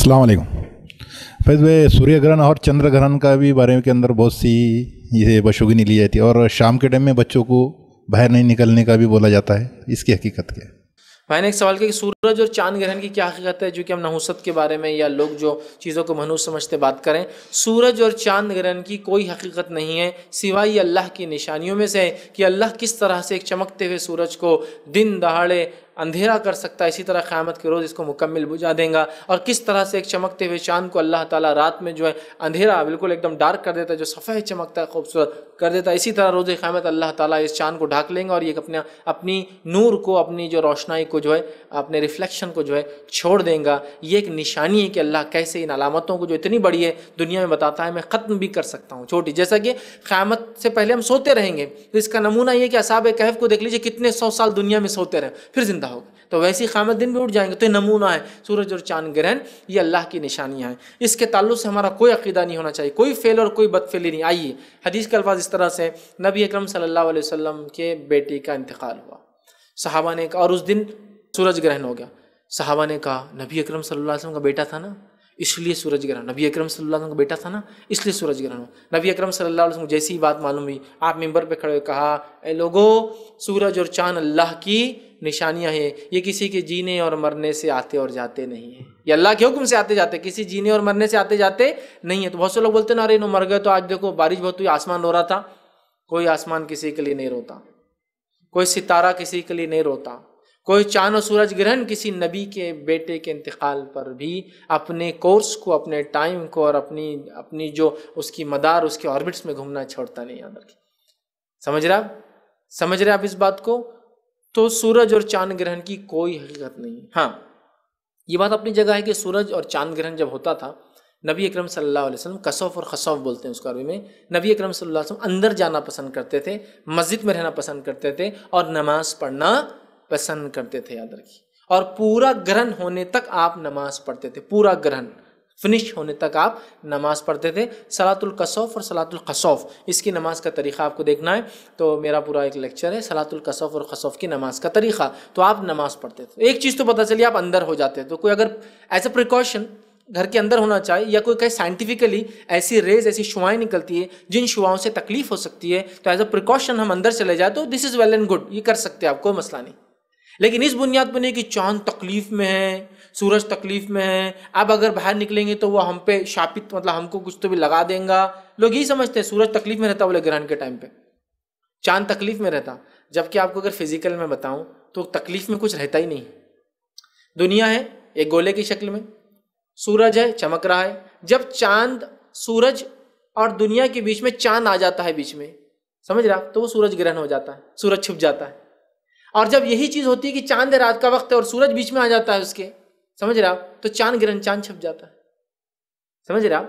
अस्सलाम वालेकुम। फैज़ भाई, सूर्य ग्रहण और चंद्र ग्रहण का भी बारे के अंदर बहुत सी ये बशुगनी ली जाती है और शाम के टाइम में बच्चों को बाहर नहीं निकलने का भी बोला जाता है, इसकी हकीकत क्या है? भाई ने एक सवाल किया कि सूरज और चांद ग्रहण की क्या हकीकत है, जो कि हम नहुसत के बारे में या लोग जो चीज़ों को मनहूस समझते बात करें। सूरज और चांद ग्रहण की कोई हकीकत नहीं है सिवाय अल्लाह की निशानियों में से कि अल्लाह किस तरह से एक चमकते हुए सूरज को दिन दहाड़े अंधेरा कर सकता है, इसी तरह क़यामत के रोज़ इसको मुकम्मल बुझा देगा। और किस तरह से एक चमकते हुए चांद को अल्लाह ताला रात में जो है अंधेरा बिल्कुल एकदम डार्क कर देता है, जो सफ़ेद चमकता है खूबसूरत कर देता है, इसी तरह रोज़ क़यामत अल्लाह ताला इस चांद को ढाक लेंगे और ये अपनी नूर को, अपनी जो रोशनाई को जो है, अपने रिफ्लेक्शन को जो है छोड़ देगा। ये एक निशानी है कि अल्लाह कैसे इन अलामतों को जो इतनी बड़ी है दुनिया में बताता है, मैं ख़त्म भी कर सकता हूँ छोटी। जैसा कि क़यामत से पहले हम सोते रहेंगे, तो इसका नमूना ये कि असहाब कहफ को देख लीजिए, कितने 100 साल दुनिया में सोते रहे फिर जिंदा हो गए, तो वैसे ही क़यामत दिन भी उठ जाएंगे। तो ये नमूना है सूरज और चांद ग्रहण, ये अल्लाह की निशानियाँ हैं। इसके ताल्लुक़ से हमारा कोई अक़ीदा नहीं होना चाहिए, कोई फेल और कोई बदफेली नहीं। आइए हदीस के अल्फाज इस तरह से, नबी अकरम सल्लल्लाहु अलैहि वसल्लम के बेटे का इंतकाल हुआ, सहाबा ने कहा, और उस दिन सूरज ग्रहण हो गया। सहाबा ने कहा, नबी अकरम सल्लल्लाहु अलैहि वसल्लम का बेटा था ना, इसलिए सूरज ग्रहण। नबी अकरम सल्लल्लाहु अलैहि वसल्लम का बेटा था ना, इसलिए सूरज ग्रहण हुआ। नबी अकरम सल्लल्लाहु अलैहि वसल्लम जैसी बात मालूम हुई, आप मिंबर पे खड़े हुए कहा, ए लोगो, सूरज और चांद अल्लाह की निशानियां हैं, ये किसी के जीने और मरने से आते और जाते नहीं है, ये अल्लाह के हुक्म से आते जाते, किसी जीने और मरने से आते जाते नहीं है। तो बहुत से लोग बोलते ना, अरे नो मर गए, तो आज देखो बारिश बहुत हुई, आसमान रो रहा था। कोई आसमान किसी के लिए नहीं रोता, कोई सितारा किसी के लिए नहीं रोता, कोई चांद और सूरज ग्रहण किसी नबी के बेटे के इंतकाल पर भी अपने कोर्स को, अपने टाइम को और अपनी जो उसकी मदार, उसके ऑर्बिट्स में घूमना छोड़ता नहीं। याद रखिए, समझ रहे आप इस बात को? तो सूरज और चांद ग्रहण की कोई हकीकत नहीं है। हाँ, ये बात अपनी जगह है कि सूरज और चांद ग्रहण जब होता था, नबी अकरम सल्लल्लाहु अलैहि वसल्लम, कसौफ और खसौफ बोलते हैं उसको अरबी में, नबी अकरम सल्लल्लाहु अलैहि वसल्लम अंदर जाना पसंद करते थे, मस्जिद में रहना पसंद करते थे और नमाज पढ़ना पसंद करते थे। याद रखिए, और पूरा ग्रहण होने तक आप नमाज पढ़ते थे, पूरा ग्रहण फिनिश होने तक आप नमाज पढ़ते थे। सलातुल कसौफ और सलातुल खसौफ, इसकी नमाज का तरीक़ा आपको देखना है तो मेरा पूरा एक लेक्चर है सलातुल कसौफ और खसौफ की नमाज का तरीक़ा। तो आप नमाज पढ़ते थे, एक चीज़ तो पता चली, आप अंदर हो जाते। तो कोई अगर एज अ प्रिकॉशन घर के अंदर होना चाहिए, या कोई कहे साइंटिफिकली ऐसी रेज, ऐसी शुआएं निकलती है जिन शुआओं से तकलीफ हो सकती है, तो एज अ प्रिकॉशन हम अंदर चले जाए तो this is well and good, ये कर सकते हैं आप, कोई मसला नहीं। लेकिन इस बुनियाद पर नहीं कि चांद तकलीफ में है, सूरज तकलीफ में है, अब अगर बाहर निकलेंगे तो वो हम पे शापित, मतलब हमको कुछ तो भी लगा देगा। लोग यही समझते हैं सूरज तकलीफ में रहता बोले ग्रहण के टाइम पे, चांद तकलीफ में रहता, जबकि आपको अगर फिजिकल में बताऊं तो तकलीफ में कुछ रहता ही नहीं। दुनिया है एक गोले की शक्ल में, सूरज है चमक रहा है, जब चांद, सूरज और दुनिया के बीच में चांद आ जाता है बीच में, समझ रहा, तो वो सूरज ग्रहण हो जाता है, सूरज छुप जाता है। और जब यही चीज होती है कि चांद रात का वक्त है और सूरज बीच में आ जाता है उसके, समझ रहा, तो चांद ग्रहण, चांद छप जाता है। समझ रहा,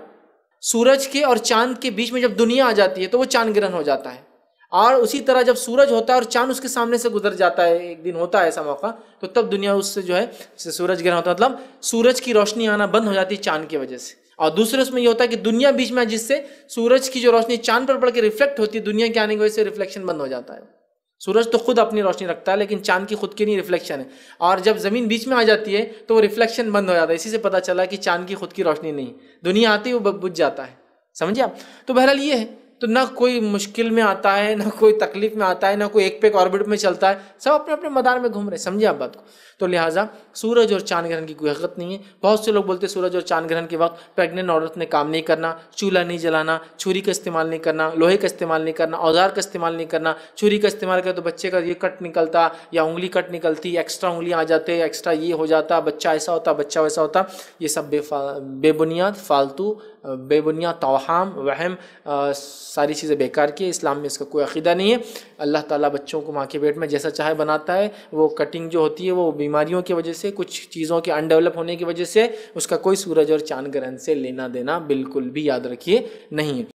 सूरज के और चांद के बीच में जब दुनिया आ जाती है तो वो चांद ग्रहण हो जाता है। और उसी तरह जब सूरज होता है और चांद उसके सामने से गुजर जाता है, एक दिन होता है ऐसा मौका, तो तब दुनिया उससे जो है सूरज ग्रहण होता है, मतलब सूरज की रोशनी आना बंद हो जाती है चांद की वजह से। और दूसरे उसमें ये होता है कि दुनिया बीच में, जिससे सूरज की जो रोशनी चांद पर पड़ के रिफ्लेक्ट होती है, दुनिया के आने की वजह से रिफ्लेक्शन बंद हो जाता है। सूरज तो खुद अपनी रोशनी रखता है, लेकिन चांद की खुद की नहीं, रिफ्लेक्शन है। और जब जमीन बीच में आ जाती है तो वो रिफ्लेक्शन बंद हो जाता है। इसी से पता चला कि चांद की खुद की रोशनी नहीं, दुनिया आती है वो बुझ जाता है। समझे आप? तो बहरहाल ये है, तो ना कोई मुश्किल में आता है, ना कोई तकलीफ में आता है, ना कोई एक पे एक ऑर्बिट में चलता है, सब अपने अपने मदार में घूम रहे। समझे आप बात को? तो लिहाजा सूरज और चांद ग्रहण की कोई हकीकत नहीं है। बहुत से लोग बोलते हैं सूरज और चांद ग्रहण के वक्त प्रेग्नेंट औरत ने काम नहीं करना, चूल्हा नहीं जलाना, छुरी का इस्तेमाल नहीं करना, लोहे का इस्तेमाल नहीं करना, औजार का इस्तेमाल नहीं करना। छुरी का इस्तेमाल करे तो बच्चे का ये कट निकलता या उंगली कट निकलती, एक्स्ट्रा उंगलियाँ आ जाते, एक्स्ट्रा ये हो जाता, बच्चा ऐसा होता, बच्चा वैसा होता। ये सब बेबुनियाद, फालतू, बेबुनियाद तौहाम, वहम, सारी चीज़ें बेकार की है। इस्लाम में इसका कोई अक़ीदा नहीं है। अल्लाह ताला बच्चों को माँ के पेट में जैसा चाहे बनाता है। वो कटिंग जो होती है वो बीमारियों की वजह से, कुछ चीज़ों के अनडेवलप होने की वजह से, उसका कोई सूरज और चांद ग्रहण से लेना देना बिल्कुल भी, याद रखिए, नहीं है।